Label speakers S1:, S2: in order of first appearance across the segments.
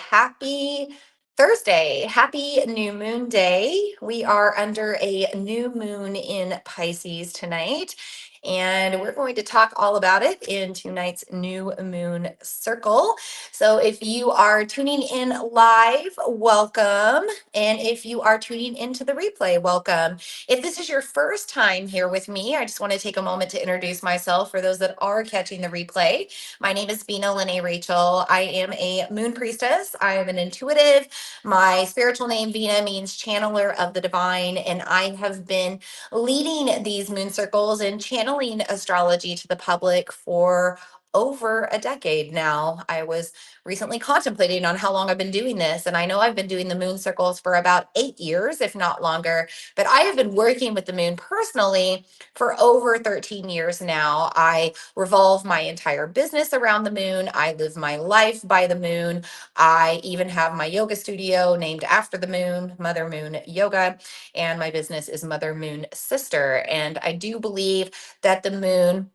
S1: happy Thursday. Happy new moon day. We are under a new moon in Pisces tonight, and we're going to talk all about it in tonight's new moon circle. So if you are tuning in live, welcome. And if you are tuning into the replay, welcome. If this is your first time here with me, I just want to take a moment to introduce myself for those that are catching the replay. My name is Bina Lene Rachel. I am a moon priestess. I am an intuitive. My spiritual name, Bina, means channeler of the divine, and I have been leading these moon circles and channeling astrology to the public for over a decade now. I was recently contemplating on how long I've been doing this, and I know I've been doing the moon circles for about 8 years, if not longer, but I have been working with the moon personally for over 13 years now. I revolve my entire business around the moon. I live my life by the moon. I even have my yoga studio named after the moon, Mother Moon Yoga, and my business is Mother Moon Sister. And I do believe that the moon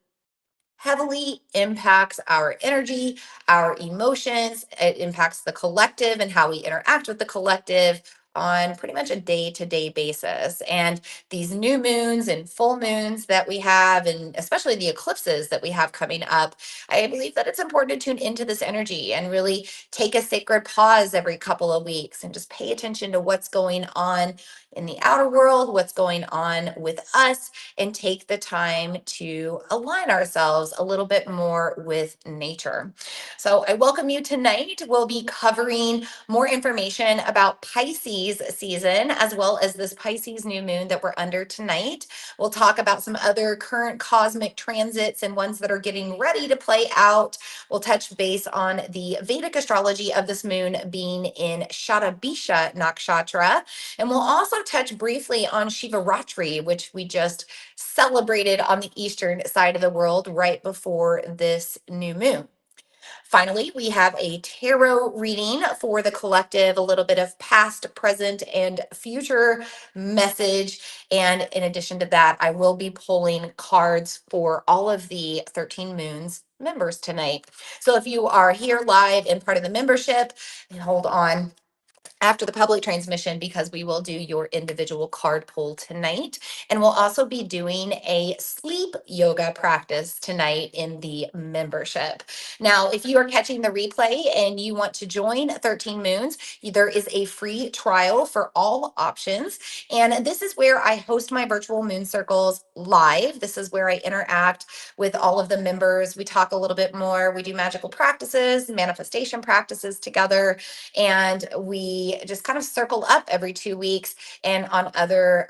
S1: heavily impacts our energy, our emotions. It impacts the collective and how we interact with the collective on pretty much a day-to-day basis. And these new moons and full moons that we have, and especially the eclipses that we have coming up, I believe that it's important to tune into this energy and really take a sacred pause every couple of weeks and just pay attention to what's going on in the outer world, what's going on with us, and take the time to align ourselves a little bit more with nature. So I welcome you tonight. We'll be covering more information about Pisces season, as well as this Pisces new moon that we're under tonight. We'll talk about some other current cosmic transits and ones that are getting ready to play out. We'll touch base on the Vedic astrology of this moon being in Shatabisha Nakshatra. And we'll also touch briefly on Shivaratri, which we just celebrated on the eastern side of the world right before this new moon. Finally, we have a tarot reading for the collective, a little bit of past, present, and future message. And in addition to that, I will be pulling cards for all of the 13 Moons members tonight. So if you are here live and part of the membership, and hold on after the public transmission, because we will do your individual card pull tonight. And we'll also be doing a sleep yoga practice tonight in the membership. Now, if you are catching the replay and you want to join 13 Moons, there is a free trial for all options. And this is where I host my virtual moon circles live. This is where I interact with all of the members. We talk a little bit more. We do magical practices, manifestation practices together, and we just kind of circle up every 2 weeks and on other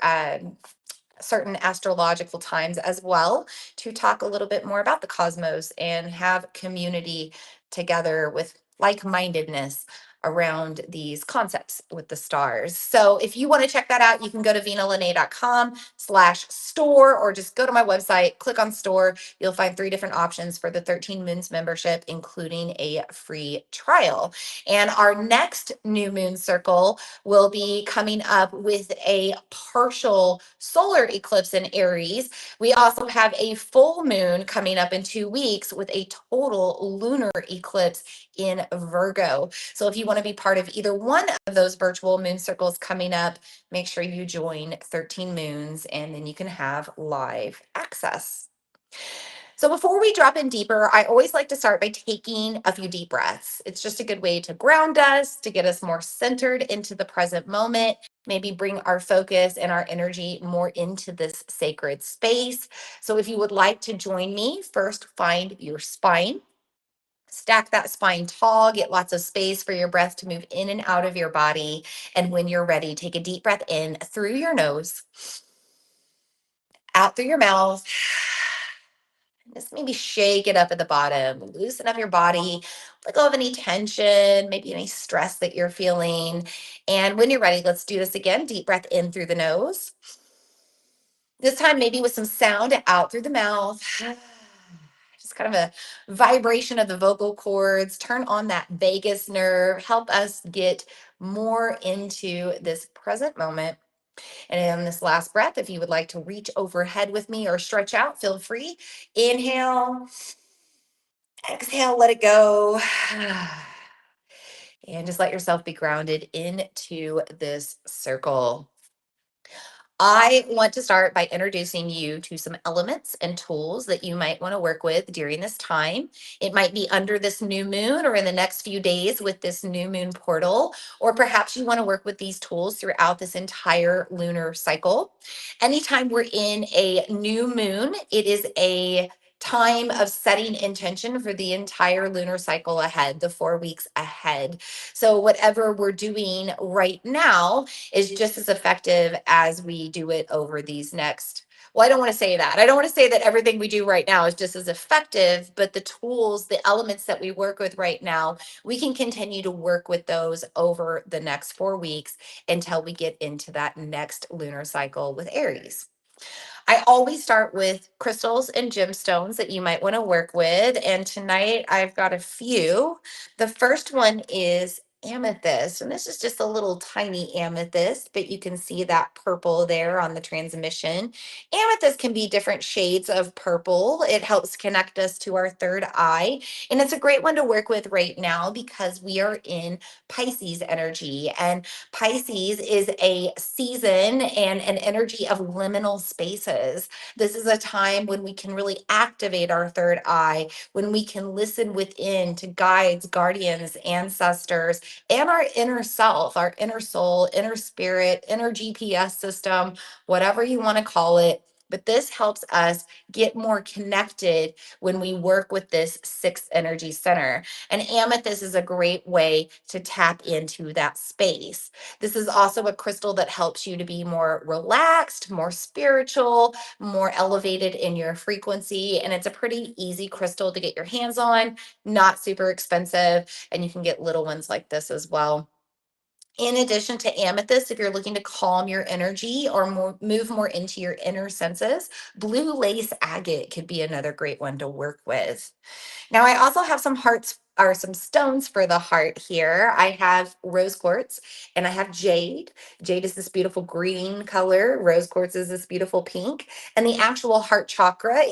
S1: certain astrological times as well to talk a little bit more about the cosmos and have community together with like-mindedness around these concepts with the stars. So if you want to check that out, you can go to vinalene.com/store, or just go to my website, click on store. You'll find 3 different options for the 13 Moons membership, including a free trial. And our next new moon circle will be coming up with a partial solar eclipse in Aries. We also have a full moon coming up in 2 weeks with a total lunar eclipse in Virgo. So if you want to be part of either one of those virtual moon circles coming up, make sure you join 13 Moons, and then you can have live access. So before we drop in deeper, I always like to start by taking a few deep breaths. It's just a good way to ground us, to get us more centered into the present moment, maybe bring our focus and our energy more into this sacred space. So if you would like to join me, first find your spine. Stack that spine tall, get lots of space for your breath to move in and out of your body. And when you're ready, take a deep breath in through your nose, out through your mouth. Just maybe shake it up at the bottom, loosen up your body, let go of any tension, maybe any stress that you're feeling. And when you're ready, let's do this again. Deep breath in through the nose. This time, maybe with some sound out through the mouth. Just kind of a vibration of the vocal cords, turn on that vagus nerve, help us get more into this present moment. And in this last breath, if you would like to reach overhead with me or stretch out, feel free. Inhale, exhale, let it go. And just let yourself be grounded into this circle. I want to start by introducing you to some elements and tools that you might want to work with during this time. It might be under this new moon or in the next few days with this new moon portal, or perhaps you want to work with these tools throughout this entire lunar cycle. Anytime we're in a new moon, it is a time of setting intention for the entire lunar cycle ahead, the 4 weeks ahead. So, whatever we're doing right now is just as effective as we do it over these next. Well, I don't want to say that. I don't want to say that everything we do right now is just as effective, but the tools, the elements that we work with right now, we can continue to work with those over the next 4 weeks until we get into that next lunar cycle with Aries. I always start with crystals and gemstones that you might want to work with. And tonight I've got a few. The first one is amethyst. And this is just a little tiny amethyst, but you can see that purple there on the transmission. Amethyst can be different shades of purple. It helps connect us to our third eye. And it's a great one to work with right now because we are in Pisces energy. And Pisces is a season and an energy of liminal spaces. This is a time when we can really activate our third eye, when we can listen within to guides, guardians, ancestors, and our inner self, our inner soul, inner spirit, inner GPS system, whatever you want to call it. But this helps us get more connected when we work with this sixth energy center. And amethyst is a great way to tap into that space. This is also a crystal that helps you to be more relaxed, more spiritual, more elevated in your frequency. And it's a pretty easy crystal to get your hands on, not super expensive. And you can get little ones like this as well. In addition to amethyst, if you're looking to calm your energy or move more into your inner senses, blue lace agate could be another great one to work with. Now, I also have some hearts or some stones for the heart here. I have rose quartz and I have jade. Jade is this beautiful green color, rose quartz is this beautiful pink, and the actual heart chakra.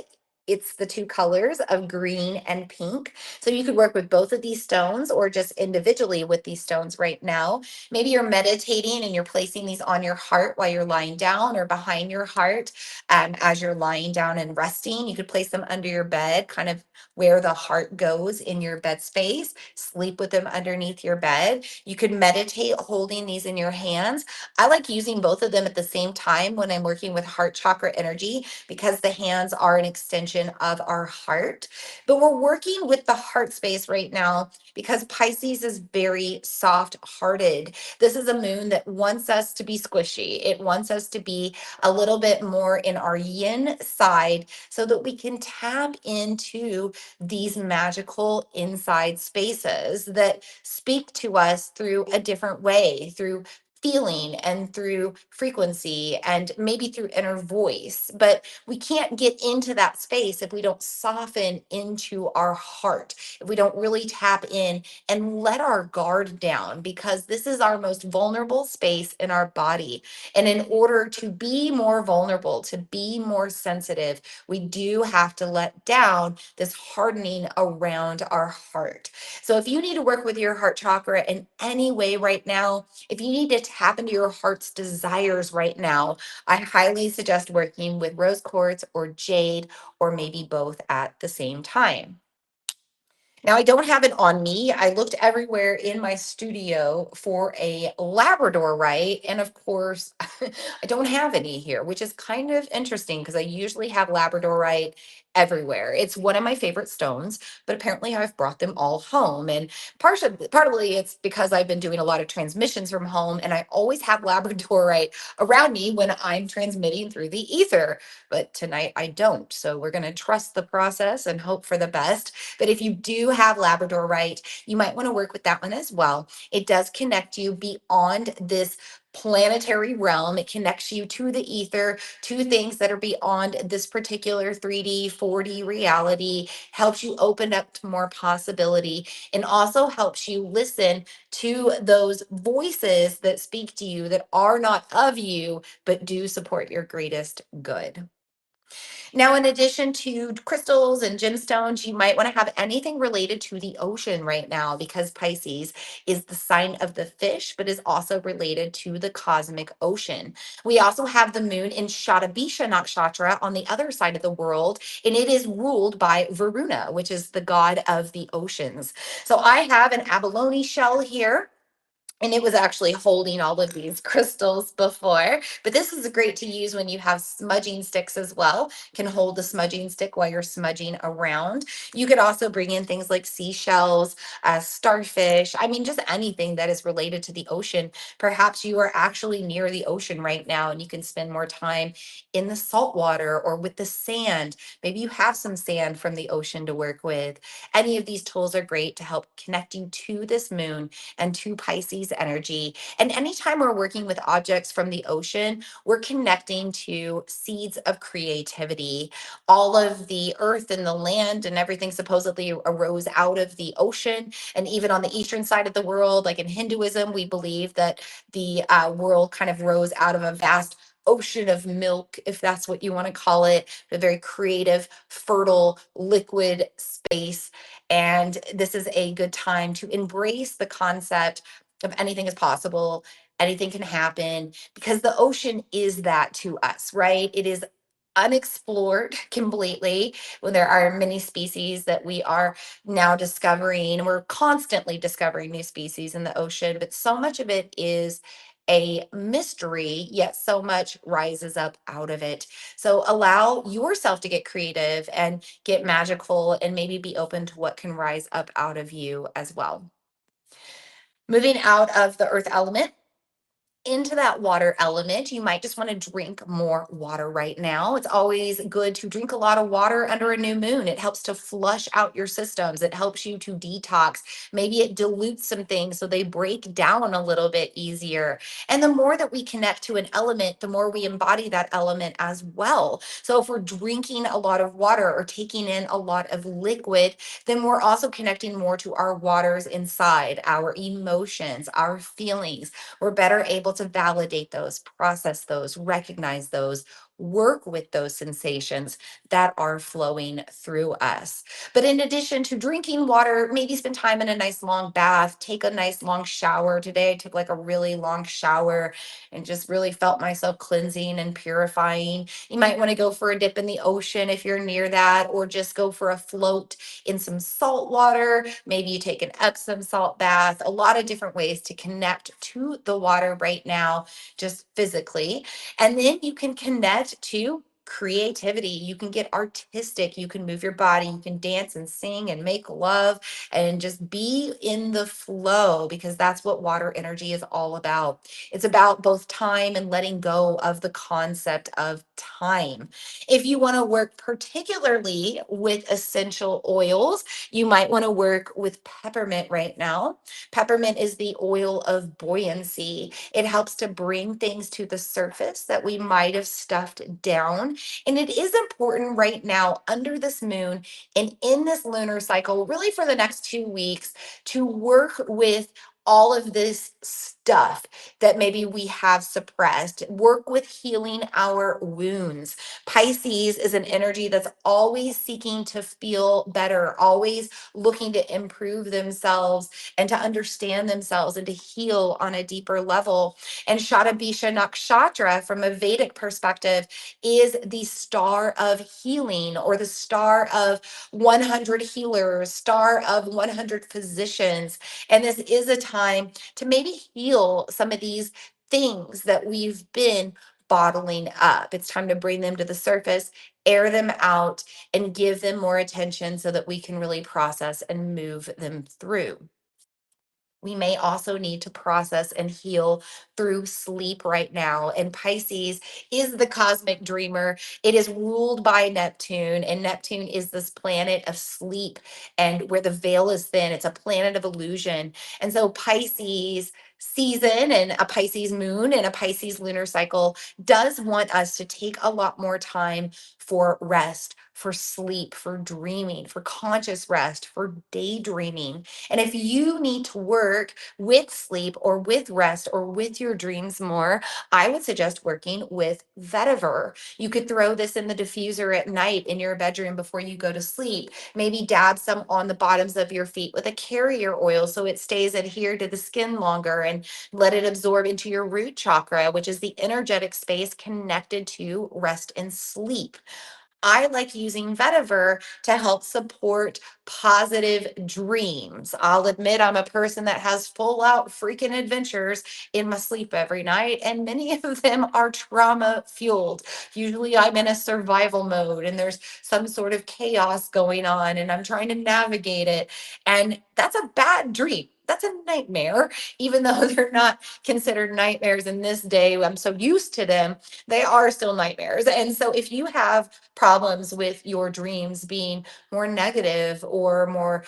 S1: It's the two colors of green and pink. So you could work with both of these stones or just individually with these stones right now. Maybe you're meditating and you're placing these on your heart while you're lying down or behind your heart as you're lying down and resting. You could place them under your bed, kind of where the heart goes in your bed space. Sleep with them underneath your bed. You could meditate holding these in your hands. I like using both of them at the same time when I'm working with heart chakra energy because the hands are an extension of our heart. But we're working with the heart space right now because Pisces is very soft hearted. This is a moon that wants us to be squishy. It wants us to be a little bit more in our yin side so that we can tap into these magical inside spaces that speak to us through a different way, through feeling and through frequency and maybe through inner voice. But we can't get into that space if we don't soften into our heart, if we don't really tap in and let our guard down, because this is our most vulnerable space in our body. And in order to be more vulnerable, to be more sensitive, we do have to let down this hardening around our heart. So if you need to work with your heart chakra in any way right now, if you need to tap into your heart's desires right now, I highly suggest working with rose quartz or jade, or maybe both at the same time. Now, I don't have it on me. I looked everywhere in my studio for a Labradorite. And of course, I don't have any here, which is kind of interesting because I usually have Labradorite everywhere. It's one of my favorite stones, but apparently I've brought them all home. And partly it's because I've been doing a lot of transmissions from home and I always have Labradorite around me when I'm transmitting through the ether. But tonight I don't. So we're going to trust the process and hope for the best. But if you do have Labradorite, you might want to work with that one as well. It does connect you beyond this planetary realm. It connects you to the ether, to things that are beyond this particular 3D, 4D reality, helps you open up to more possibility, and also helps you listen to those voices that speak to you that are not of you, but do support your greatest good. Now, in addition to crystals and gemstones, you might want to have anything related to the ocean right now because Pisces is the sign of the fish, but is also related to the cosmic ocean. We also have the moon in Shatabisha Nakshatra on the other side of the world, and it is ruled by Varuna, which is the god of the oceans. So I have an abalone shell here, and it was actually holding all of these crystals before, but this is great to use when you have smudging sticks as well. Can hold the smudging stick while you're smudging around. You could also bring in things like seashells, starfish. I mean, just anything that is related to the ocean. Perhaps you are actually near the ocean right now and you can spend more time in the salt water or with the sand. Maybe you have some sand from the ocean to work with. Any of these tools are great to help connecting to this moon and to Pisces energy. And anytime we're working with objects from the ocean, we're connecting to seeds of creativity. All of the earth and the land and everything supposedly arose out of the ocean. And even on the eastern side of the world, like in Hinduism, we believe that the world kind of rose out of a vast ocean of milk, if that's what you want to call it, a very creative, fertile, liquid space. And this is a good time to embrace the concept of anything is possible, anything can happen, because the ocean is that to us, right? It is unexplored completely. When there are many species that we are now discovering, and we're constantly discovering new species in the ocean, but so much of it is a mystery, yet so much rises up out of it. So allow yourself to get creative and get magical and maybe be open to what can rise up out of you as well. Moving out of the earth element into that water element, you might just want to drink more water right now. It's always good to drink a lot of water under a new moon. It helps to flush out your systems, it helps you to detox. Maybe it dilutes some things so they break down a little bit easier. And the more that we connect to an element, the more we embody that element as well. So if we're drinking a lot of water or taking in a lot of liquid, then we're also connecting more to our waters inside, our emotions, our feelings. We're better able to validate those, process those, recognize those, work with those sensations that are flowing through us. But in addition to drinking water, maybe spend time in a nice long bath, take a nice long shower. Today, I took like a really long shower and just really felt myself cleansing and purifying. You might want to go for a dip in the ocean if you're near that, or just go for a float in some salt water. Maybe you take an Epsom salt bath, a lot of different ways to connect to the water right now, just physically. And then you can connect to creativity. You can get artistic. You can move your body. You can dance and sing and make love and just be in the flow, because that's what water energy is all about. It's about both time and letting go of the concept of time. If you want to work particularly with essential oils, you might want to work with peppermint right now. Peppermint is the oil of buoyancy. It helps to bring things to the surface that we might have stuffed down. And it is important right now under this moon and in this lunar cycle, really for the next 2 weeks, to work with all of this stuff that maybe we have suppressed. Work with healing our wounds. Pisces is an energy that's always seeking to feel better, always looking to improve themselves and to understand themselves and to heal on a deeper level. And Shatabisha Nakshatra, from a Vedic perspective, is the star of healing, or the star of 100 healers, star of 100 physicians. And this is a time to maybe heal some of these things that we've been bottling up. It's time to bring them to the surface, air them out, and give them more attention so that we can really process and move them through. We may also need to process and heal through sleep right now. And Pisces is the cosmic dreamer. It is ruled by Neptune, and Neptune is this planet of sleep and where the veil is thin. It's a planet of illusion. And so Pisces season and a Pisces moon and a Pisces lunar cycle does want us to take a lot more time for rest, for sleep, for dreaming, for conscious rest, for daydreaming. And if you need to work with sleep or with rest or with your dreams more, I would suggest working with vetiver. You could throw this in the diffuser at night in your bedroom before you go to sleep. Maybe dab some on the bottoms of your feet with a carrier oil so it stays adhered to the skin longer, and let it absorb into your root chakra, which is the energetic space connected to rest and sleep. I like using vetiver to help support positive dreams. I'll admit I'm a person that has full out freaking adventures in my sleep every night, and many of them are trauma fueled. Usually I'm in a survival mode and there's some sort of chaos going on, and I'm trying to navigate it. And that's a bad dream. That's a nightmare, even though they're not considered nightmares in this day. I'm so used to them, they are still nightmares. And so if you have problems with your dreams being more negative or more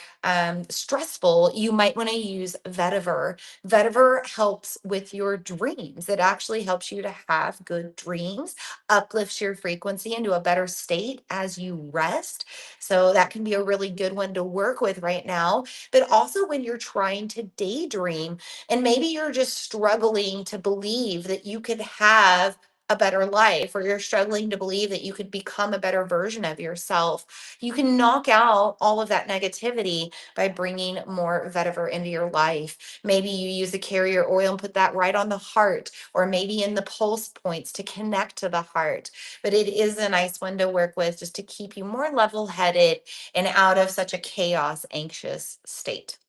S1: stressful, you might want to use vetiver. Vetiver helps with your dreams. It actually helps you to have good dreams, uplifts your frequency into a better state as you rest. So that can be a really good one to work with right now. But also when you're trying to daydream and maybe you're just struggling to believe that you could have a better life, or you're struggling to believe that you could become a better version of yourself, you can knock out all of that negativity by bringing more vetiver into your life. Maybe you use a carrier oil and put that right on the heart, or maybe in the pulse points to connect to the heart. But it is a nice one to work with just to keep you more level headed and out of such a chaos, anxious state.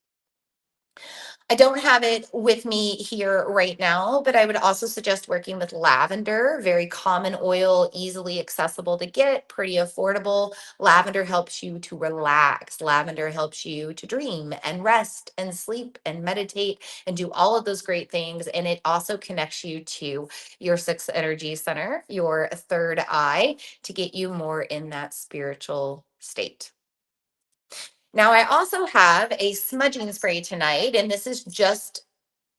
S1: I don't have it with me here right now, but I would also suggest working with lavender, very common oil, easily accessible to get, pretty affordable. Lavender helps you to relax. Lavender helps you to dream and rest and sleep and meditate and do all of those great things. And it also connects you to your sixth energy center, your third eye, to get you more in that spiritual state. Now, I also have a smudging spray tonight, and this is just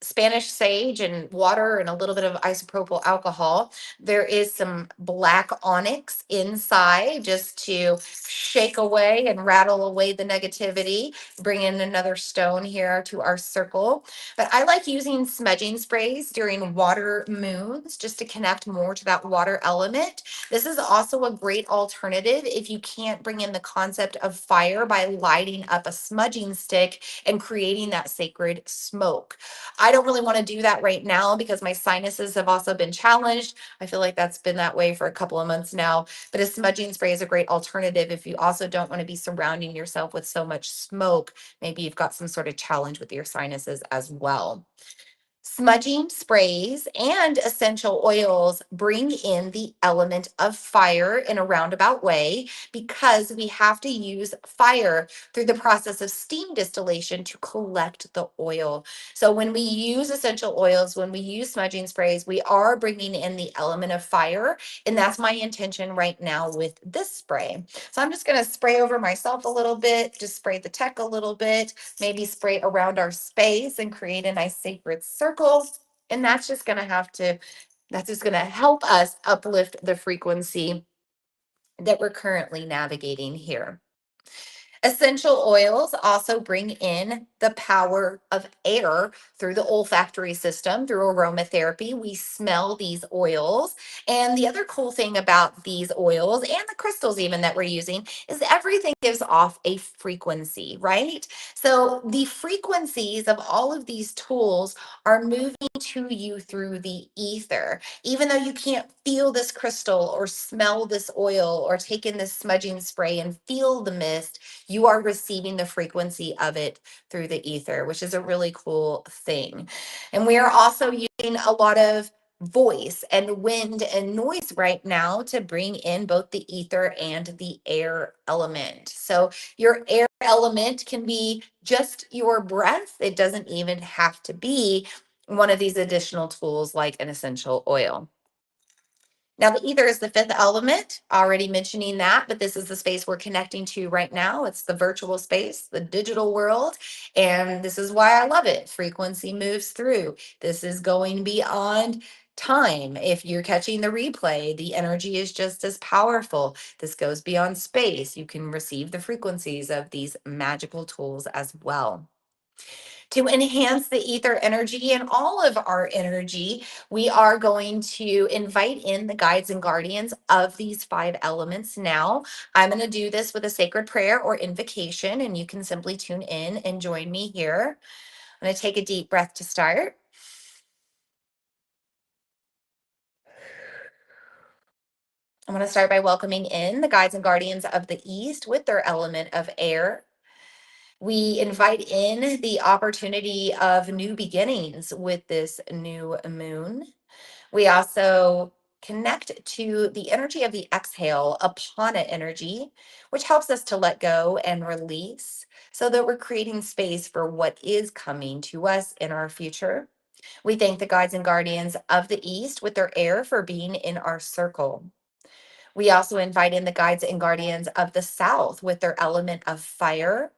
S1: Spanish sage and water and a little bit of isopropyl alcohol. There is some black onyx inside just to shake away and rattle away the negativity, bring in another stone here to our circle. But I like using smudging sprays during water moons just to connect more to that water element. This is also a great alternative if you can't bring in the concept of fire by lighting up a smudging stick and creating that sacred smoke. I don't really want to do that right now because my sinuses have also been challenged. I feel like that's been that way for a couple of months now. But a smudging spray is a great alternative if you also don't want to be surrounding yourself with so much smoke. Maybe you've got some sort of challenge with your sinuses as well. Smudging sprays and essential oils bring in the element of fire in a roundabout way because we have to use fire through the process of steam distillation to collect the oil. So, when we use essential oils, when we use smudging sprays, we are bringing in the element of fire. And that's my intention right now with this spray. So, I'm just going to spray over myself a little bit, just spray the tech a little bit, maybe spray around our space and create a nice sacred circle. And that's just going to help us uplift the frequency that we're currently navigating here. Essential oils also bring in the power of air through the olfactory system, through aromatherapy. We smell these oils. And the other cool thing about these oils and the crystals, even that we're using, is everything gives off a frequency, right? So the frequencies of all of these tools are moving to you through the ether. Even though you can't feel this crystal or smell this oil or take in this smudging spray and feel the mist, you are receiving the frequency of it through the ether, which is a really cool thing. And we are also using a lot of voice and wind and noise right now to bring in both the ether and the air element. So your air element can be just your breath. It doesn't even have to be one of these additional tools like an essential oil. Now, the ether is the fifth element, already mentioning that, but this is the space we're connecting to right now. It's the virtual space, the digital world. And this is why I love it. Frequency moves through. This is going beyond time. If you're catching the replay, the energy is just as powerful. This goes beyond space. You can receive the frequencies of these magical tools as well. To enhance the ether energy and all of our energy, we are going to invite in the guides and guardians of these five elements now. I'm going to do this with a sacred prayer or invocation, and you can simply tune in and join me here. I'm going to take a deep breath to start. I'm going to start by welcoming in the guides and guardians of the East with their element of air. We invite in the opportunity of new beginnings with this new moon. We also connect to the energy of the exhale, apana energy, which helps us to let go and release so that we're creating space for what is coming to us in our future. We thank the guides and guardians of the East with their air for being in our circle. We also invite in the guides and guardians of the South with their element of fire,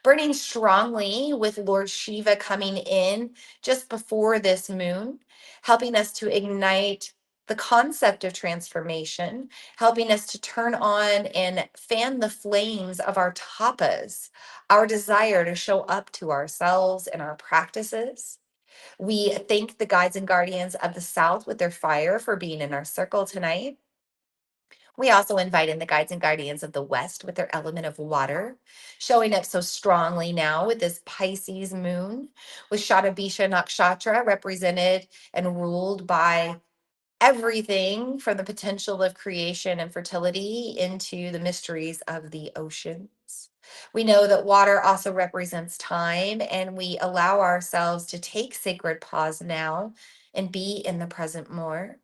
S1: burning strongly with Lord Shiva coming in just before this moon, helping us to ignite the concept of transformation, helping us to turn on and fan the flames of our tapas, our desire to show up to ourselves and our practices. We thank the guides and guardians of the South with their fire for being in our circle tonight. We also invite in the guides and guardians of the West with their element of water, showing up so strongly now with this Pisces moon, with Shatabisha Nakshatra represented and ruled by everything from the potential of creation and fertility into the mysteries of the oceans. We know that water also represents time, and we allow ourselves to take sacred pause now and be in the present more.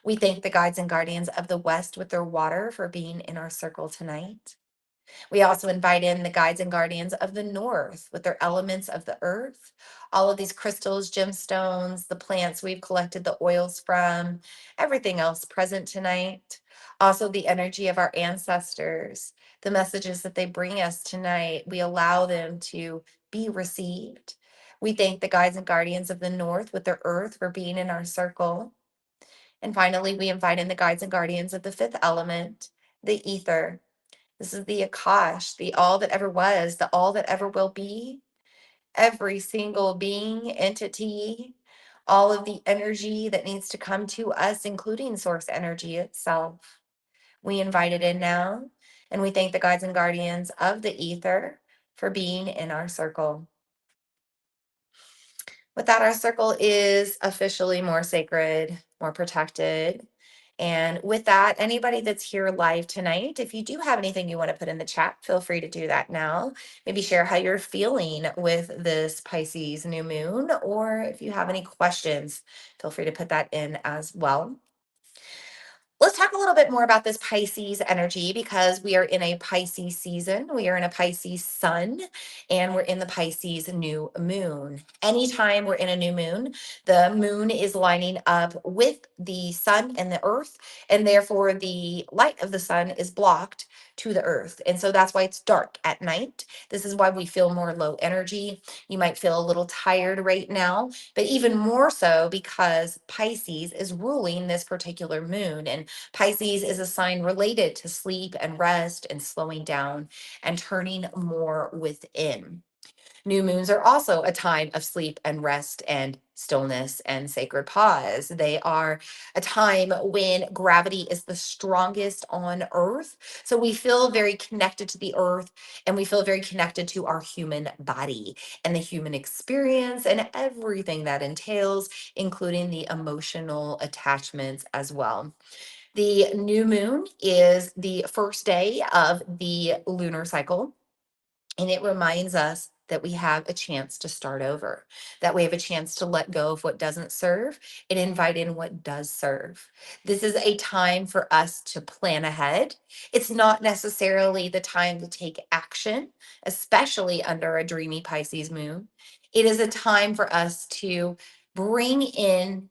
S1: We thank the guides and guardians of the West with their water for being in our circle tonight. We also invite in the guides and guardians of the North with their elements of the earth, all of these crystals, gemstones, the plants we've collected the oils from, everything else present tonight. Also, the energy of our ancestors, the messages that they bring us tonight, we allow them to be received. We thank the guides and guardians of the North with their earth for being in our circle. And finally, we invite in the guides and guardians of the fifth element, the ether. This is the Akash, the all that ever was, the all that ever will be, every single being, entity, all of the energy that needs to come to us, including source energy itself. We invite it in now, and we thank the guides and guardians of the ether for being in our circle. With that, our circle is officially more sacred, more protected. And with that, anybody that's here live tonight, if you do have anything you want to put in the chat, feel free to do that now. Maybe share how you're feeling with this Pisces new moon, or if you have any questions, feel free to put that in as well. Let's talk a little bit more about this Pisces energy because we are in a Pisces season. We are in a Pisces sun and we're in the Pisces new moon. Anytime we're in a new moon, the moon is lining up with the sun and the earth, and therefore the light of the sun is blocked to the earth. And so that's why it's dark at night. This is why we feel more low energy. You might feel a little tired right now, but even more so because Pisces is ruling this particular moon. And Pisces is a sign related to sleep and rest and slowing down and turning more within. New moons are also a time of sleep and rest and stillness and sacred pause. They are a time when gravity is the strongest on earth. So we feel very connected to the earth and we feel very connected to our human body and the human experience and everything that entails, including the emotional attachments as well. The new moon is the first day of the lunar cycle, and it reminds us that we have a chance to start over, that we have a chance to let go of what doesn't serve and invite in what does serve. This is a time for us to plan ahead. It's not necessarily the time to take action, especially under a dreamy Pisces moon. It is a time for us to bring in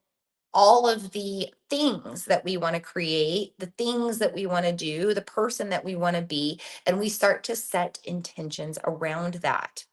S1: all of the things that we want to create, the things that we want to do, the person that we want to be, and we start to set intentions around that.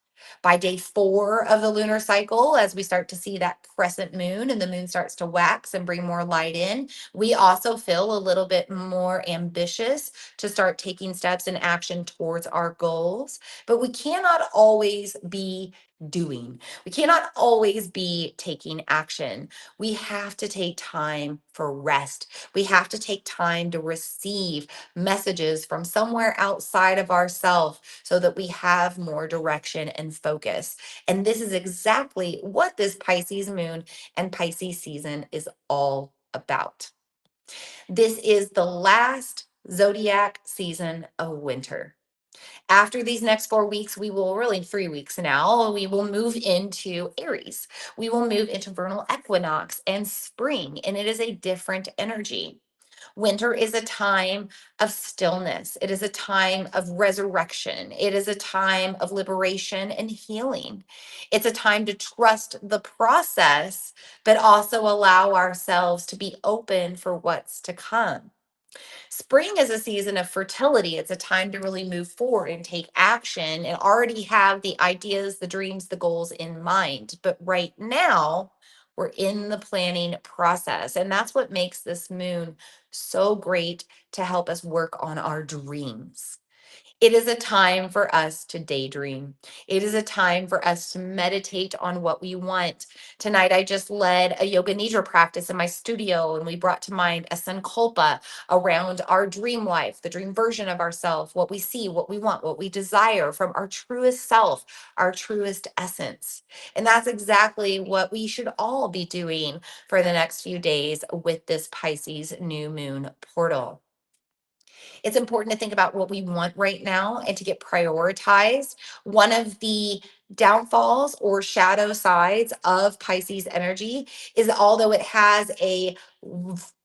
S1: By day 4 of the lunar cycle, as we start to see that crescent moon and the moon starts to wax and bring more light in, we also feel a little bit more ambitious to start taking steps in action towards our goals. But we cannot always be doing, we cannot always be taking action. We have to take time for rest. We have to take time to receive messages from somewhere outside of ourselves so that we have more direction and focus. And this is exactly what this Pisces moon and Pisces season is all about. This is the last zodiac season of winter. After these next 4 weeks, we will really 3 weeks now, we will move into Aries. We will move into vernal equinox and spring, and it is a different energy. Winter is a time of stillness. It is a time of resurrection. It is a time of liberation and healing. It's a time to trust the process, but also allow ourselves to be open for what's to come. Spring is a season of fertility. It's a time to really move forward and take action and already have the ideas, the dreams, the goals in mind. But right now, we're in the planning process. And that's what makes this moon so great to help us work on our dreams. It is a time for us to daydream. It is a time for us to meditate on what we want. Tonight, I just led a yoga nidra practice in my studio, and we brought to mind a sankalpa around our dream life, the dream version of ourselves, what we see, what we want, what we desire from our truest self, our truest essence. And that's exactly what we should all be doing for the next few days with this Pisces new moon portal. It's important to think about what we want right now and to get prioritized. One of the downfalls or shadow sides of Pisces energy is that although it has a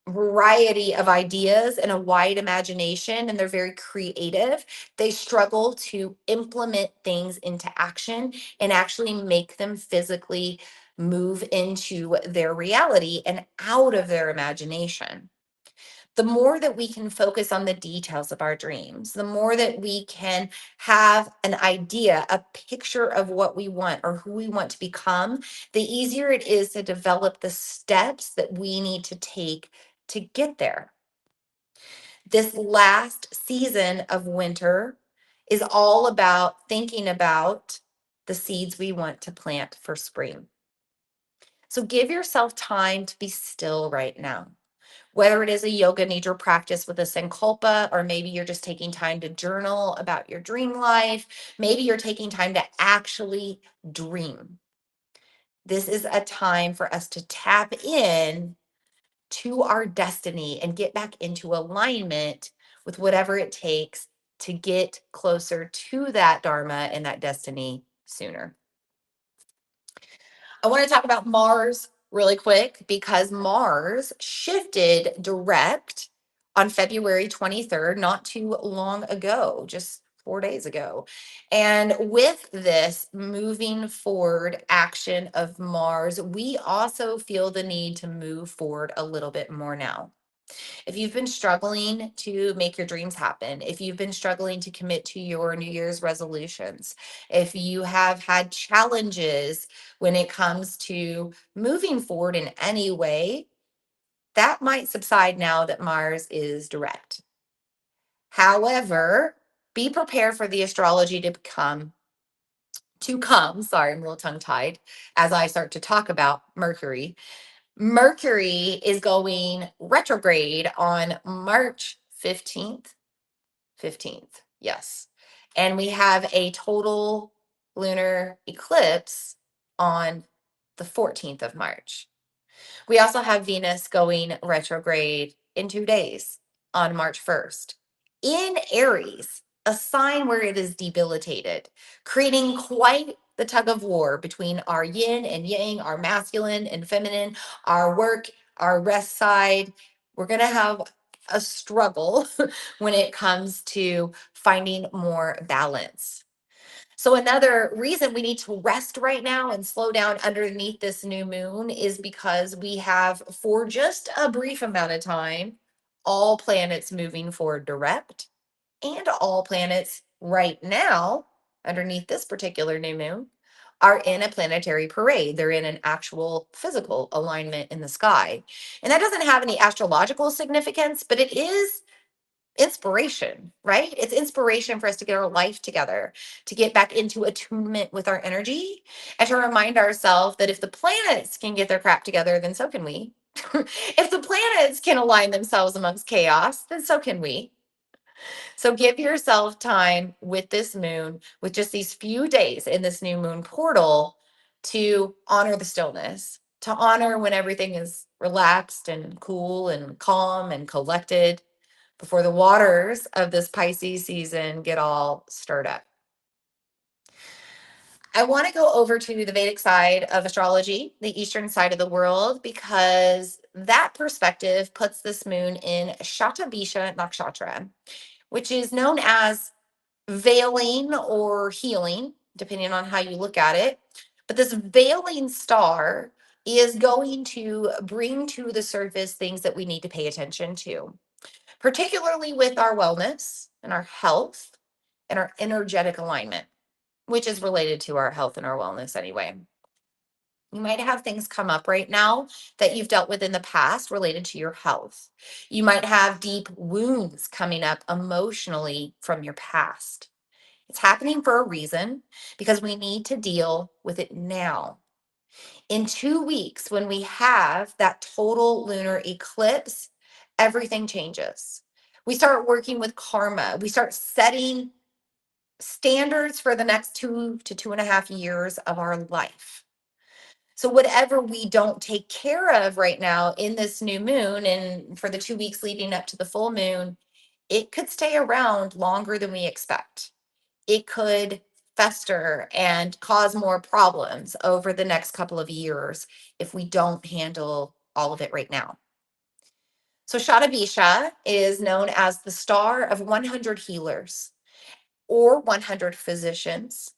S1: variety of ideas and a wide imagination and they're very creative, they struggle to implement things into action and actually make them physically move into their reality and out of their imagination. The more that we can focus on the details of our dreams, the more that we can have an idea, a picture of what we want or who we want to become, the easier it is to develop the steps that we need to take to get there. This last season of winter is all about thinking about the seeds we want to plant for spring. So give yourself time to be still right now, whether it is a yoga nidra practice with a sankalpa, or maybe you're just taking time to journal about your dream life. Maybe you're taking time to actually dream. This is a time for us to tap in to our destiny and get back into alignment with whatever it takes to get closer to that dharma and that destiny sooner. I want to talk about Mars really quick because Mars shifted direct on February 23rd, not too long ago, just 4 days ago. And with this moving forward action of Mars, we also feel the need to move forward a little bit more now. If you've been struggling to make your dreams happen, if you've been struggling to commit to your New Year's resolutions, if you have had challenges when it comes to moving forward in any way, that might subside now that Mars is direct. However, be prepared for the astrology to come. Sorry, I'm a little tongue tied as I start to talk about Mercury. Mercury is going retrograde on March 15th. 15th, yes. And we have a total lunar eclipse on the 14th of March. We also have Venus going retrograde in 2 days on March 1st in Aries, a sign where it is debilitated, creating quite the tug of war between our yin and yang, our masculine and feminine, our work, our rest side. We're going to have a struggle when it comes to finding more balance. So, another reason we need to rest right now and slow down underneath this new moon is because we have, for just a brief amount of time, all planets moving forward direct, and all planets right now, underneath this particular new moon, are in a planetary parade. They're in an actual physical alignment in the sky. And that doesn't have any astrological significance, but it is inspiration, right? It's inspiration for us to get our life together, to get back into attunement with our energy, and to remind ourselves that if the planets can get their crap together, then so can we. If the planets can align themselves amongst chaos, then so can we. So give yourself time with this moon, with just these few days in this new moon portal, to honor the stillness, to honor when everything is relaxed and cool and calm and collected before the waters of this Pisces season get all stirred up. I want to go over to the Vedic side of astrology, the Eastern side of the world, because that perspective puts this moon in Shatabisha Nakshatra, which is known as veiling or healing, depending on how you look at it. But this veiling star is going to bring to the surface things that we need to pay attention to, particularly with our wellness and our health and our energetic alignment, which is related to our health and our wellness anyway. You might have things come up right now that you've dealt with in the past related to your health. You might have deep wounds coming up emotionally from your past. It's happening for a reason, because we need to deal with it now. In 2 weeks, when we have that total lunar eclipse, everything changes. We start working with karma. We start setting standards for the next 2 to 2.5 years of our life. So, whatever we don't take care of right now in this new moon and for the 2 weeks leading up to the full moon, it could stay around longer than we expect. It could fester and cause more problems over the next couple of years if we don't handle all of it right now. So, Shatabisha is known as the star of 100 healers, or 100 physicians,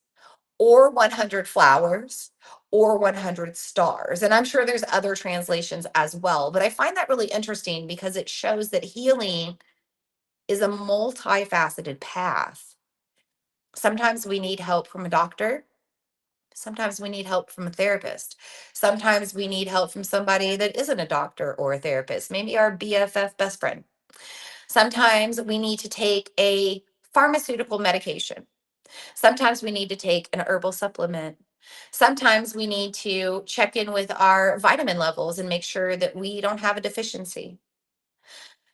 S1: or 100 flowers, or 100 stars. And I'm sure there's other translations as well, but I find that really interesting because it shows that healing is a multifaceted path. Sometimes we need help from a doctor. Sometimes we need help from a therapist. Sometimes we need help from somebody that isn't a doctor or a therapist, maybe our BFF best friend. Sometimes we need to take a pharmaceutical medication. Sometimes we need to take an herbal supplement. Sometimes we need to check in with our vitamin levels and make sure that we don't have a deficiency.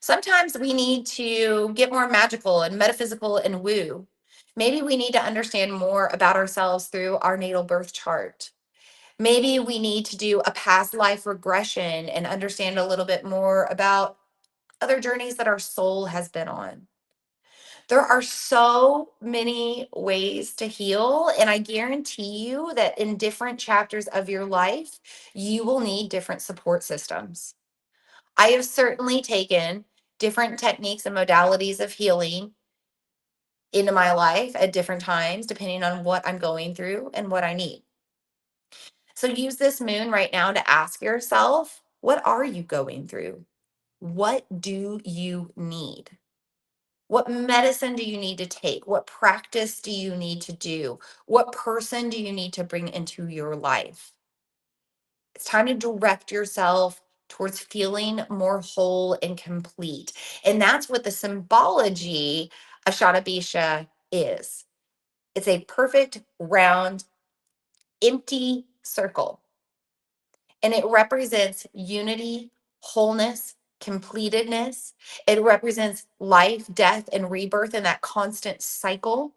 S1: Sometimes we need to get more magical and metaphysical and woo. Maybe we need to understand more about ourselves through our natal birth chart. Maybe we need to do a past life regression and understand a little bit more about other journeys that our soul has been on. There are so many ways to heal, and I guarantee you that in different chapters of your life, you will need different support systems. I have certainly taken different techniques and modalities of healing into my life at different times, depending on what I'm going through and what I need. So use this moon right now to ask yourself, what are you going through? What do you need? What medicine do you need to take? What practice do you need to do? What person do you need to bring into your life? It's time to direct yourself towards feeling more whole and complete. And that's what the symbology of Shatabisha is. It's a perfect, round, empty circle. And it represents unity, wholeness, completedness. It represents life, death, and rebirth in that constant cycle.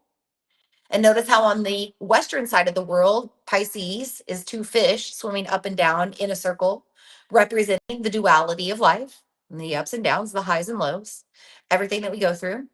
S1: And notice how on the western side of the world, Pisces is two fish swimming up and down in a circle, representing the duality of life, and the ups and downs, the highs and lows, everything that we go through.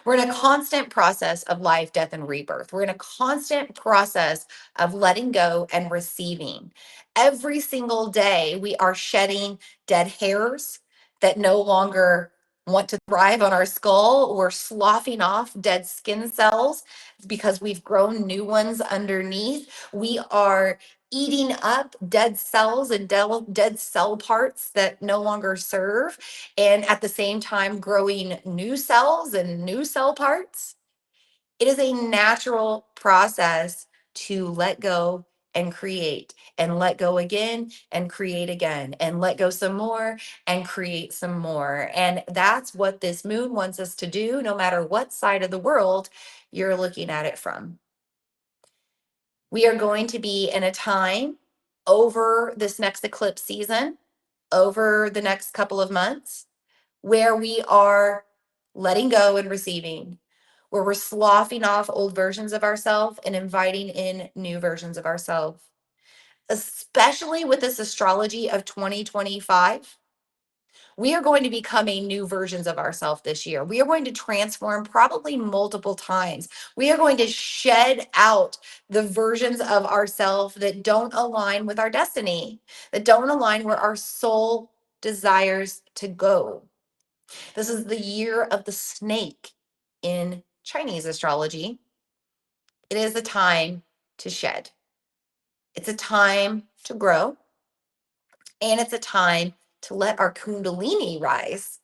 S1: We're in a constant process of life, death, and rebirth. We're in a constant process of letting go and receiving. Every single day, we are shedding dead hairs that no longer want to thrive on our skull. We're sloughing off dead skin cells because we've grown new ones underneath. We are eating up dead cells and dead cell parts that no longer serve, and at the same time, growing new cells and new cell parts. It is a natural process to let go and create, and let go again and create again, and let go some more and create some more. And that's what this moon wants us to do, no matter what side of the world you're looking at it from. We are going to be in a time over this next eclipse season, over the next couple of months, where we are letting go and receiving, where we're sloughing off old versions of ourselves and inviting in new versions of ourselves. Especially with this astrology of 2025, we are going to be becoming new versions of ourselves this year. We are going to transform probably multiple times. We are going to shed out the versions of ourselves that don't align with our destiny, that don't align where our soul desires to go. This is the year of the snake in Chinese astrology. It is a time to shed. It's a time to grow, and it's a time to let our kundalini rise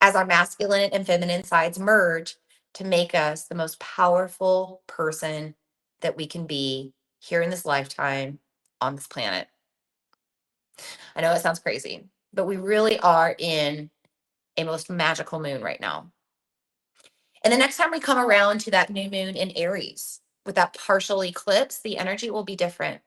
S1: as our masculine and feminine sides merge to make us the most powerful person that we can be here in this lifetime on this planet. I know it sounds crazy, but we really are in a most magical moon right now. And the next time we come around to that new moon in Aries with that partial eclipse, the energy will be different.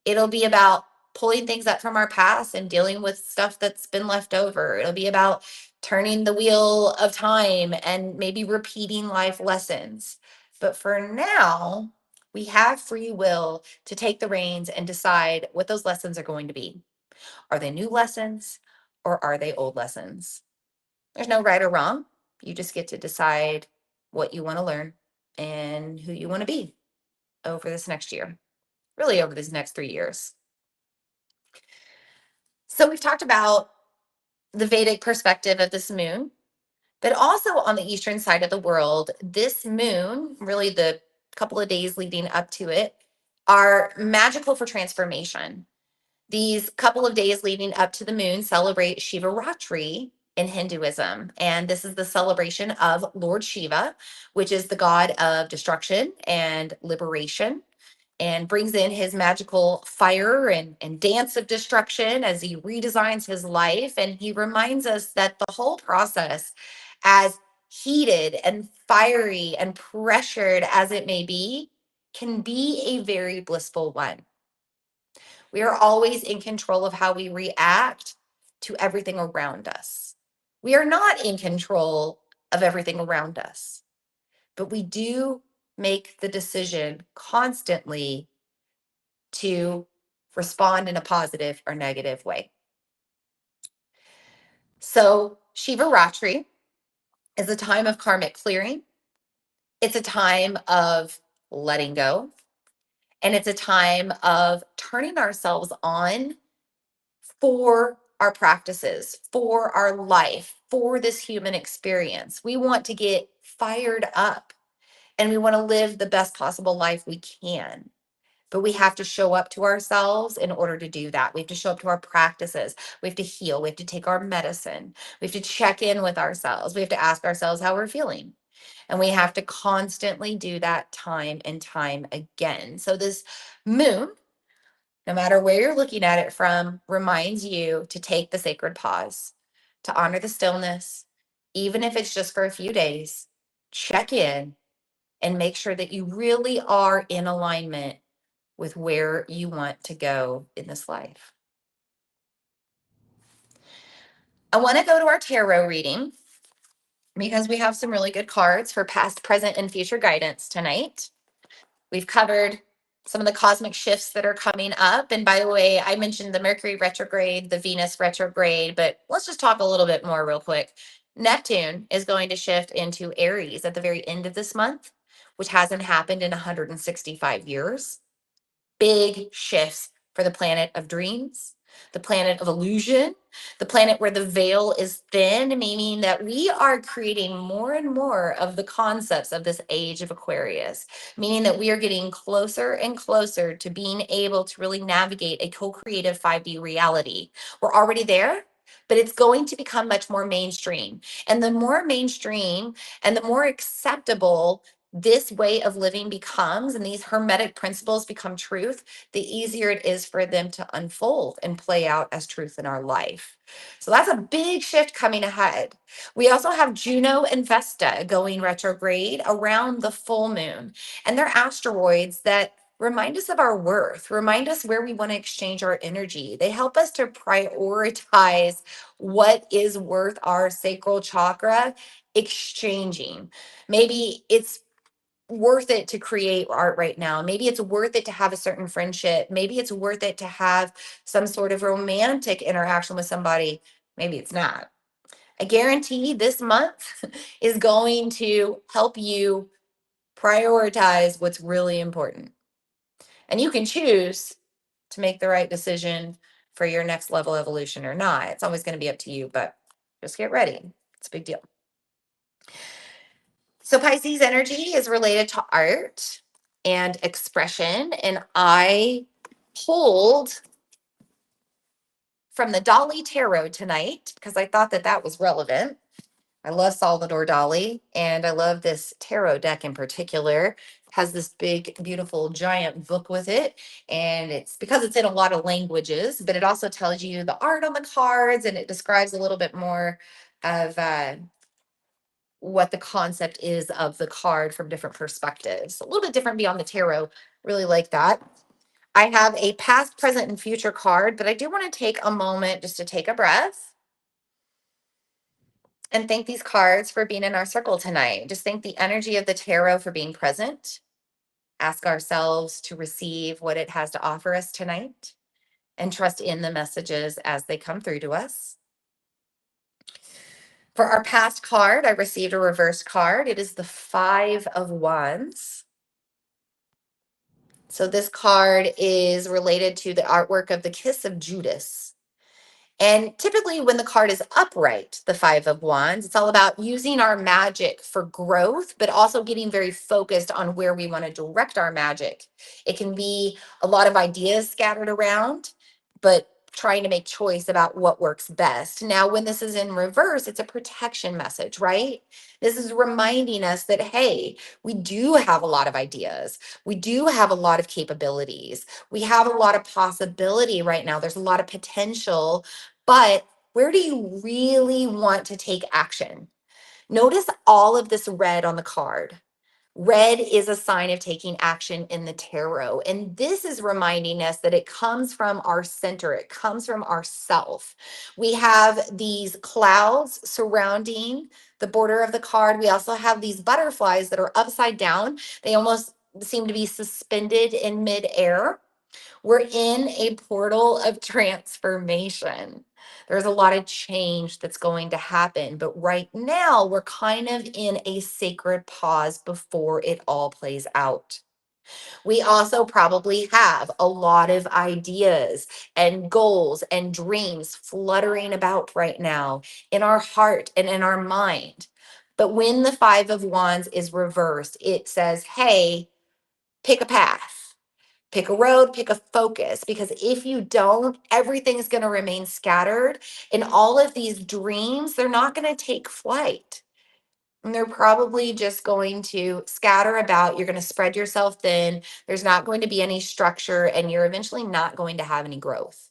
S1: It'll be about pulling things up from our past and dealing with stuff that's been left over. It'll be about turning the wheel of time and maybe repeating life lessons. But for now, we have free will to take the reins and decide what those lessons are going to be. Are they new lessons or are they old lessons? There's no right or wrong. You just get to decide what you want to learn and who you want to be over this next year, really over these next 3 years. So we've talked about the Vedic perspective of this moon, but also on the eastern side of the world, this moon, really the couple of days leading up to it, are magical for transformation. These couple of days leading up to the moon celebrate Shivaratri in Hinduism. And this is the celebration of Lord Shiva, which is the god of destruction and liberation, and brings in his magical fire and dance of destruction as he redesigns his life. And he reminds us that the whole process, as heated and fiery and pressured as it may be, can be a very blissful one. We are always in control of how we react to everything around us. We are not in control of everything around us, but we do make the decision constantly to respond in a positive or negative way. So, Shivaratri is a time of karmic clearing. It's a time of letting go. And it's a time of turning ourselves on for our practices, for our life, for this human experience. We want to get fired up and we want to live the best possible life we can. But we have to show up to ourselves in order to do that. We have to show up to our practices. We have to heal. We have to take our medicine. We have to check in with ourselves. We have to ask ourselves how we're feeling. And we have to constantly do that time and time again. So, this moon, no matter where you're looking at it from, reminds you to take the sacred pause, to honor the stillness, even if it's just for a few days. Check in and make sure that you really are in alignment with where you want to go in this life. I want to go to our tarot reading because we have some really good cards for past, present, and future guidance tonight. We've covered some of the cosmic shifts that are coming up. And by the way, I mentioned the Mercury retrograde, the Venus retrograde, but let's just talk a little bit more real quick. Neptune is going to shift into Aries at the very end of this month, which hasn't happened in 165 years. Big shifts for the planet of dreams, the planet of illusion, the planet where the veil is thin, meaning that we are creating more and more of the concepts of this age of Aquarius, meaning that we are getting closer and closer to being able to really navigate a co creative 5D reality. We're already there. But it's going to become much more mainstream. And the more mainstream and the more acceptable this way of living becomes, and these hermetic principles become truth, the easier it is for them to unfold and play out as truth in our life. So that's a big shift coming ahead. We also have Juno and Vesta going retrograde around the full moon, and they're asteroids that remind us of our worth, remind us where we want to exchange our energy. They help us to prioritize what is worth our sacral chakra exchanging. Maybe it's worth it to create art right now. Maybe it's worth it to have a certain friendship. Maybe it's worth it to have some sort of romantic interaction with somebody. Maybe it's not. I guarantee this month is going to help you prioritize what's really important. And you can choose to make the right decision for your next level evolution or not. It's always going to be up to you, but just get ready. It's a big deal. So Pisces energy is related to art and expression. And I pulled from the Dali Tarot tonight because I thought that that was relevant. I love Salvador Dali, and I love this tarot deck in particular. It has this big, beautiful, giant book with it, and it's because it's in a lot of languages, but it also tells you the art on the cards, and it describes a little bit more of what the concept is of the card from different perspectives. A little bit different beyond the tarot. Really like that. I have a past, present, and future card, but I do want to take a moment just to take a breath and thank these cards for being in our circle tonight. Just thank the energy of the tarot for being present. Ask ourselves to receive what it has to offer us tonight and trust in the messages as they come through to us. For our past card, I received a reverse card. It is the Five of Wands. So this card is related to the artwork of the Kiss of Judas. And typically, when the card is upright, the Five of Wands, it's all about using our magic for growth, but also getting very focused on where we want to direct our magic. It can be a lot of ideas scattered around, but trying to make choice about what works best. Now, when this is in reverse, it's a protection message, right? This is reminding us that, hey, we do have a lot of ideas. We do have a lot of capabilities. We have a lot of possibility right now. There's a lot of potential, but where do you really want to take action? Notice all of this red on the card. Red is a sign of taking action in the tarot. And this is reminding us that it comes from our center, it comes from ourself. We have these clouds surrounding the border of the card. We also have these butterflies that are upside down. They almost seem to be suspended in midair. We're in a portal of transformation. There's a lot of change that's going to happen, but right now we're kind of in a sacred pause before it all plays out. We also probably have a lot of ideas and goals and dreams fluttering about right now in our heart and in our mind. But when the Five of Wands is reversed, it says, hey, pick a path. Pick a road, pick a focus, because if you don't, everything is going to remain scattered. And all of these dreams, they're not going to take flight. And they're probably just going to scatter about. You're going to spread yourself thin. There's not going to be any structure, and you're eventually not going to have any growth.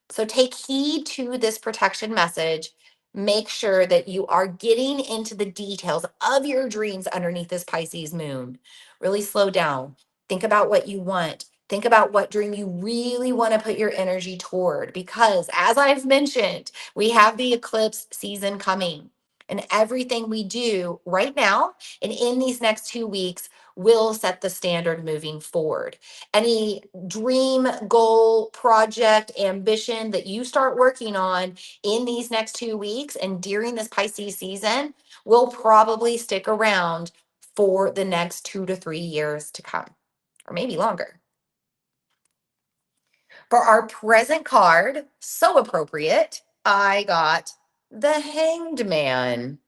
S1: So take heed to this protection message. Make sure that you are getting into the details of your dreams underneath this Pisces moon. Really slow down. Think about what you want. Think about what dream you really want to put your energy toward. Because as I've mentioned, we have the eclipse season coming. And everything we do right now and in these next 2 weeks will set the standard moving forward. Any dream, goal, project, ambition that you start working on in these next 2 weeks and during this Pisces season will probably stick around for the next 2 to 3 years to come, or maybe longer. For our present card, so appropriate, I got the Hanged Man.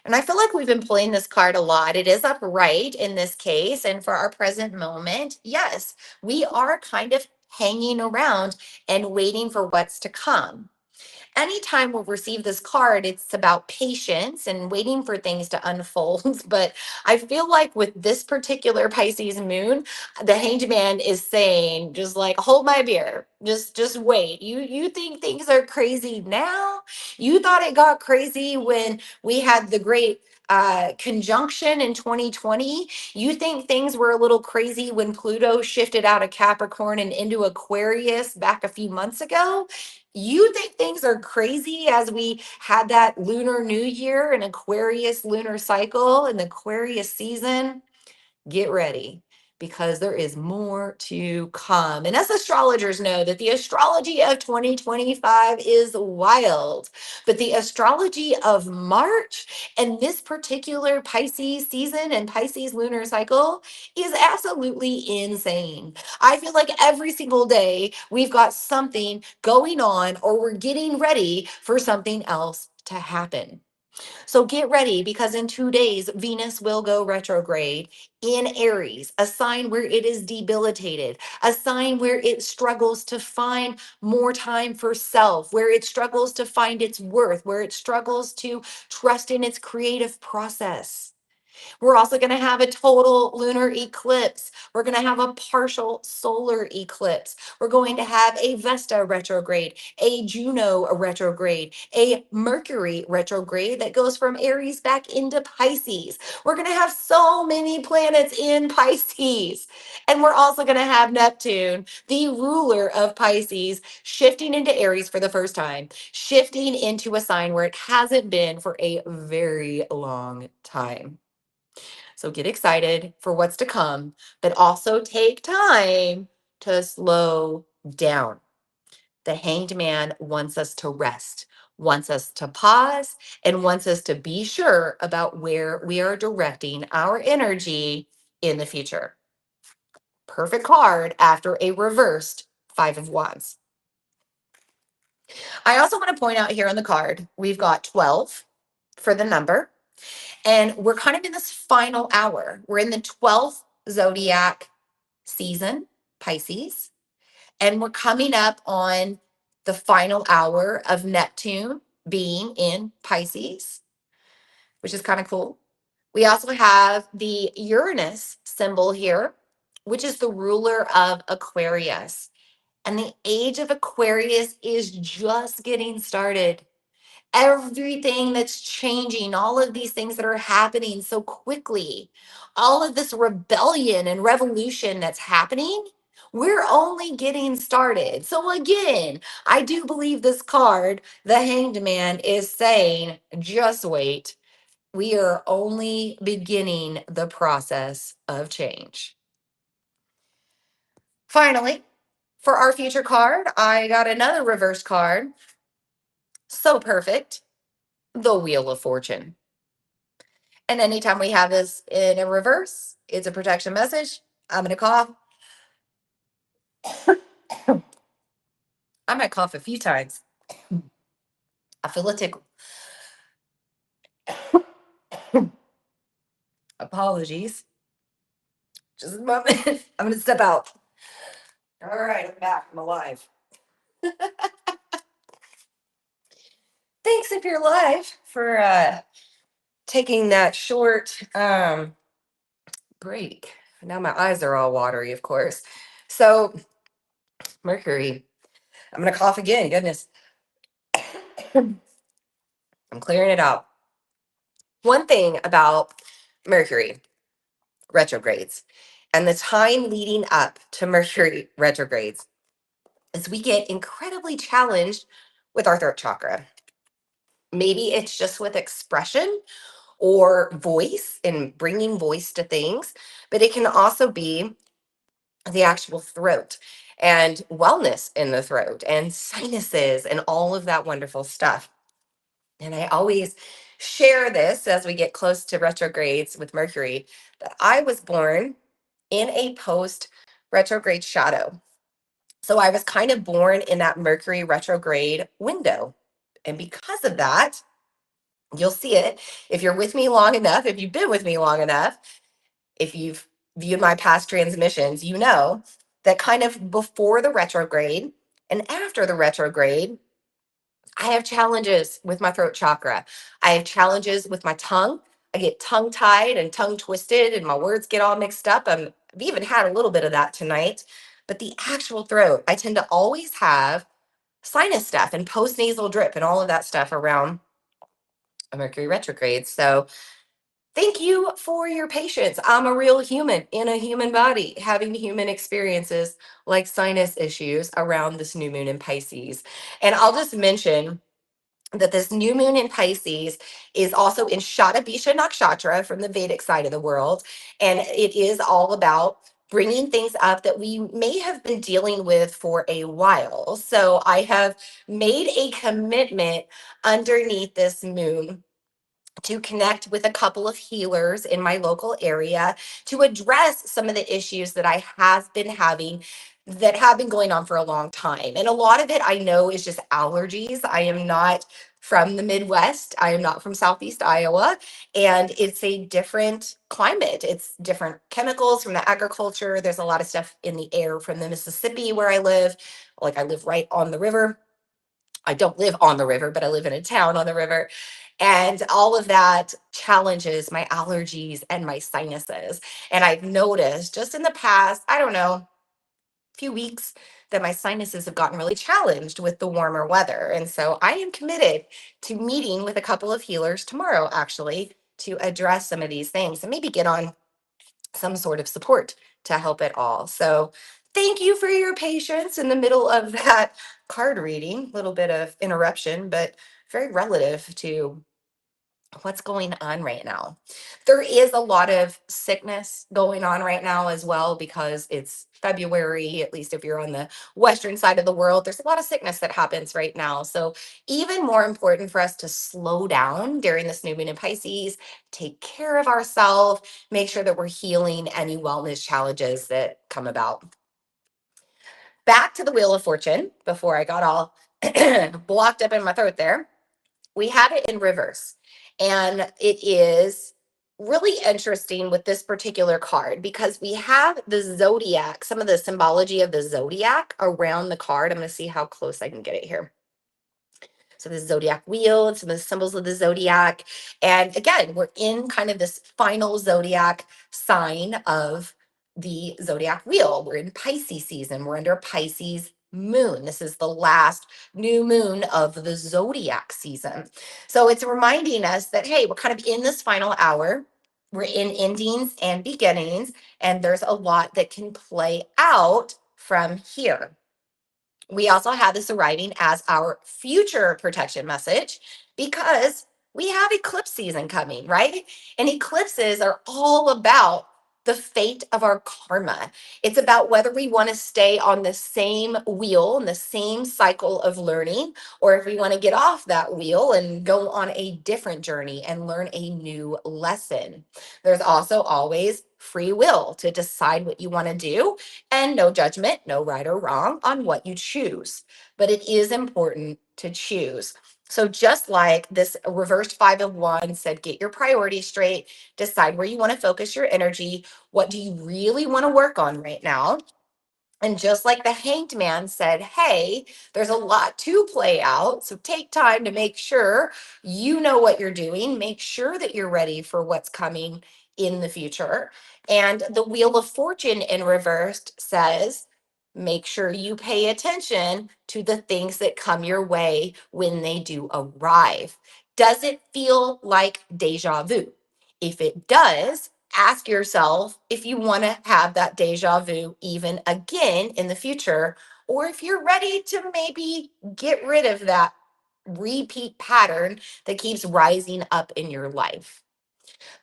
S1: And I feel like we've been playing this card a lot. It is upright in this case. And for our present moment, yes, we are kind of hanging around and waiting for what's to come. Anytime we'll receive this card, it's about patience and waiting for things to unfold. But I feel like with this particular Pisces moon, the Hanged Man is saying, just like, hold my beer. Just wait. You think things are crazy now? You thought it got crazy when we had the great conjunction in 2020. You think things were a little crazy when Pluto shifted out of Capricorn and into Aquarius back a few months ago? You think things are crazy as we had that lunar new year and Aquarius lunar cycle and the Aquarius season? Get ready because there is more to come. And as astrologers know that the astrology of 2025 is wild, but the astrology of March and this particular Pisces season and Pisces lunar cycle is absolutely insane. I feel like every single day we've got something going on or we're getting ready for something else to happen. So get ready because in 2 days, Venus will go retrograde in Aries, a sign where it is debilitated, a sign where it struggles to find more time for self, where it struggles to find its worth, where it struggles to trust in its creative process. We're also going to have a total lunar eclipse. We're going to have a partial solar eclipse. We're going to have a Vesta retrograde, a Juno retrograde, a Mercury retrograde that goes from Aries back into Pisces. We're going to have so many planets in Pisces. And we're also going to have Neptune, the ruler of Pisces, shifting into Aries for the first time, shifting into a sign where it hasn't been for a very long time. So get excited for what's to come, but also take time to slow down. The Hanged Man wants us to rest, wants us to pause, and wants us to be sure about where we are directing our energy in the future. Perfect card after a reversed Five of Wands. I also want to point out here on the card, we've got 12 for the number. And we're kind of in this final hour. We're in the 12th zodiac season, Pisces, and we're coming up on the final hour of Neptune being in Pisces, which is kind of cool. We also have the Uranus symbol here, which is the ruler of Aquarius. And the age of Aquarius is just getting started. Everything that's changing, all of these things that are happening so quickly, all of this rebellion and revolution that's happening, we're only getting started. So, again, I do believe this card, the Hanged Man, is saying, just wait. We are only beginning the process of change. Finally, for our future card, I got another reverse card. So perfect. The Wheel of Fortune. And anytime we have this in a reverse, it's a protection message. I'm going to cough. I might cough a few times. I feel a tickle. Apologies. Just a moment. I'm going to step out. All right, I'm back. I'm alive. Thanks if you're live for taking that short break. Now my eyes are all watery, of course. So, Mercury. I'm going to cough again. Goodness. I'm clearing it out. One thing about Mercury retrogrades and the time leading up to Mercury retrogrades is we get incredibly challenged with our throat chakra. Maybe it's just with expression or voice and bringing voice to things, but it can also be the actual throat and wellness in the throat and sinuses and all of that wonderful stuff. And I always share this as we get close to retrogrades with Mercury that I was born in a post retrograde shadow. So I was kind of born in that Mercury retrograde window. And because of that, you'll see it if you're with me long enough, if you've been with me long enough, if you've viewed my past transmissions, you know that kind of before the retrograde and after the retrograde, I have challenges with my throat chakra. I have challenges with my tongue. I get tongue tied and tongue twisted, and my words get all mixed up. I've even had a little bit of that tonight. But the actual throat, I tend to always have sinus stuff and post nasal drip and all of that stuff around a Mercury retrograde. So thank you for your patience. I'm a real human in a human body having human experiences like sinus issues around this new moon in Pisces. And I'll just mention that this new moon in Pisces is also in Shatabisha Nakshatra from the Vedic side of the world. And it is all about bringing things up that we may have been dealing with for a while. So I have made a commitment underneath this moon to connect with a couple of healers in my local area to address some of the issues that I have been having that have been going on for a long time. And a lot of it I know is just allergies. I am not from the Midwest. I am not from Southeast Iowa. And it's a different climate. It's different chemicals from the agriculture. There's a lot of stuff in the air from the Mississippi where I live. Like I live right on the river. I don't live on the river, but I live in a town on the river. And all of that challenges my allergies and my sinuses. And I've noticed just in the past, I don't know, few weeks that my sinuses have gotten really challenged with the warmer weather. And so I am committed to meeting with a couple of healers tomorrow, actually, to address some of these things and maybe get on some sort of support to help it all. So thank you for your patience in the middle of that card reading. A little bit of interruption, but very relative to what's going on right now. There is a lot of sickness going on right now as well because it's February, at least if you're on the western side of the world, there's a lot of sickness that happens right now. So even more important for us to slow down during this new moon in Pisces, take care of ourselves, make sure that we're healing any wellness challenges that come about. Back to the Wheel of Fortune before I got all blocked up in my throat there. We have it in reverse. And it is really interesting with this particular card because we have the zodiac, some of the symbology of the zodiac around the card. I'm going to see how close I can get it here. So the zodiac wheel and some of the symbols of the zodiac. And again, we're in kind of this final zodiac sign of the zodiac wheel. We're in Pisces season. We're under Pisces moon. This is the last new moon of the zodiac season. So it's reminding us that, hey, we're kind of in this final hour. We're in endings and beginnings, and there's a lot that can play out from here. We also have this arriving as our future protection message because we have eclipse season coming, right? And eclipses are all about the fate of our karma. It's about whether we want to stay on the same wheel and the same cycle of learning, or if we want to get off that wheel and go on a different journey and learn a new lesson. There's also always free will to decide what you want to do and no judgment, no right or wrong on what you choose. But it is important to choose. So just like this reversed 5 of Wands said, get your priorities straight, decide where you want to focus your energy. What do you really want to work on right now? And just like the Hanged Man said, hey, there's a lot to play out. So take time to make sure you know what you're doing. Make sure that you're ready for what's coming in the future. And the Wheel of Fortune in reversed says, make sure you pay attention to the things that come your way when they do arrive. Does it feel like deja vu? If it does, ask yourself if you want to have that deja vu even again in the future, or if you're ready to maybe get rid of that repeat pattern that keeps rising up in your life.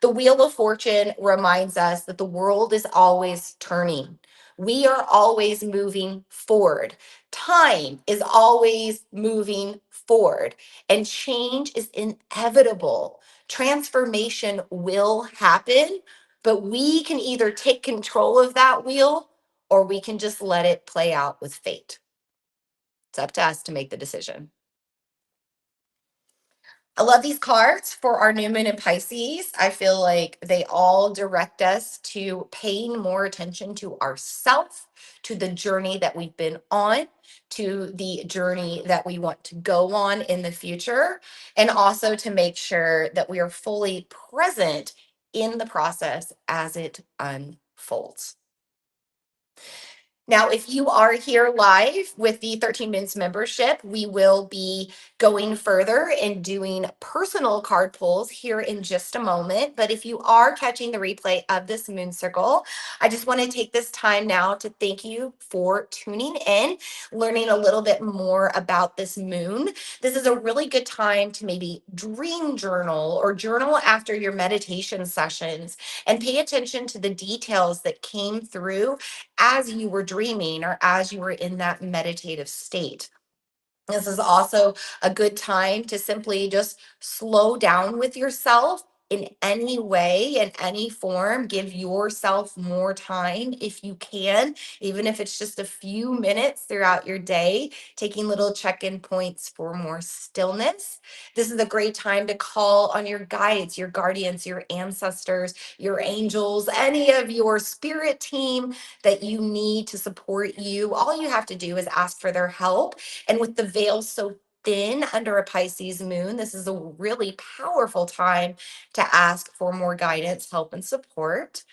S1: The Wheel of Fortune reminds us that the world is always turning. We are always moving forward. Time is always moving forward, and change is inevitable. Transformation will happen, but we can either take control of that wheel or we can just let it play out with fate. It's up to us to make the decision. I love these cards for our new moon in Pisces. I feel like they all direct us to paying more attention to ourselves, to the journey that we've been on, to the journey that we want to go on in the future, and also to make sure that we are fully present in the process as it unfolds. Now, if you are here live with the 13 Minutes membership, we will be going further and doing personal card pulls here in just a moment. But if you are catching the replay of this moon circle, I just want to take this time now to thank you for tuning in, learning a little bit more about this moon. This is a really good time to maybe dream journal or journal after your meditation sessions and pay attention to the details that came through as you were dreaming or as you were in that meditative state. This is also a good time to simply just slow down with yourself in any way, in any form. Give yourself more time if you can, even if it's just a few minutes throughout your day, taking little check in points for more stillness. This is a great time to call on your guides, your guardians, your ancestors, your angels, any of your spirit team that you need to support you. All you have to do is ask for their help. And with the veil so thin under a Pisces moon, this is a really powerful time to ask for more guidance, help, and support.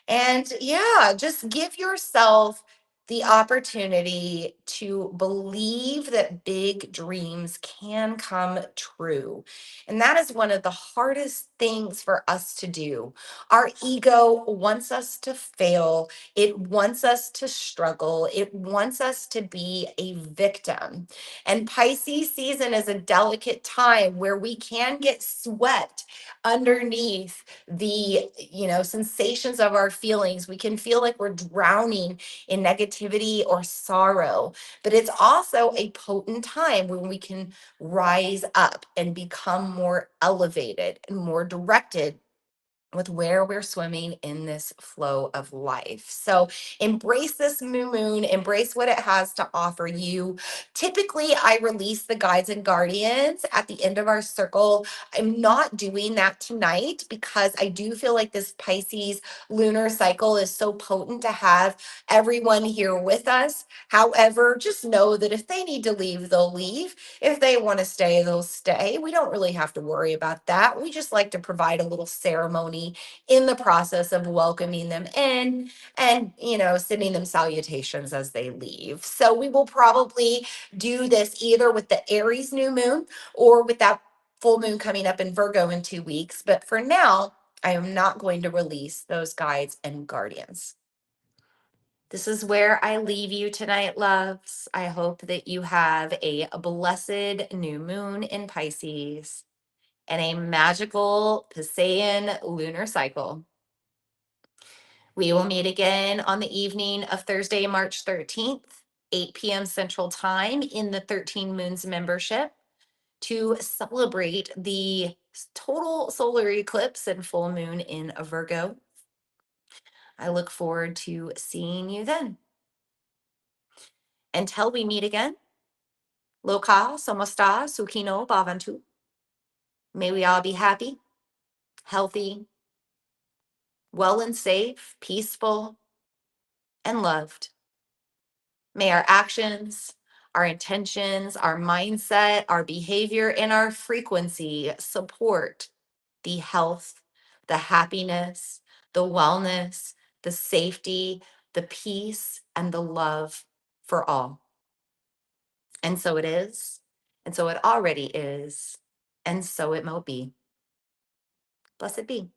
S1: And yeah, just give yourself the opportunity to believe that big dreams can come true. And that is one of the hardest things for us to do. Our ego wants us to fail, it wants us to struggle, it wants us to be a victim. And Pisces season is a delicate time where we can get swept underneath the sensations of our feelings. We can feel like we're drowning in negativity or sorrow, but it's also a potent time when we can rise up and become more elevated and more directed with where we're swimming in this flow of life. So embrace this new moon, embrace what it has to offer you. Typically, I release the guides and guardians at the end of our circle. I'm not doing that tonight because I do feel like this Pisces lunar cycle is so potent to have everyone here with us. However, just know that if they need to leave, they'll leave. If they want to stay, they'll stay. We don't really have to worry about that. We just like to provide a little ceremony in the process of welcoming them in and, sending them salutations as they leave. So we will probably do this either with the Aries new moon or with that full moon coming up in Virgo in 2 weeks. But for now, I am not going to release those guides and guardians. This is where I leave you tonight, loves. I hope that you have a blessed new moon in Pisces and a magical Piscean lunar cycle. We will meet again on the evening of Thursday, March 13th, 8 p.m. Central Time in the 13 Moons membership to celebrate the total solar eclipse and full moon in Virgo. I look forward to seeing you then. Until we meet again, Loka Somasta Sukino Bhavantu. May we all be happy, healthy, well and safe, peaceful, and loved. May our actions, our intentions, our mindset, our behavior, and our frequency support the health, the happiness, the wellness, the safety, the peace, and the love for all. And so it is, and so it already is, and so it will be. Blessed be.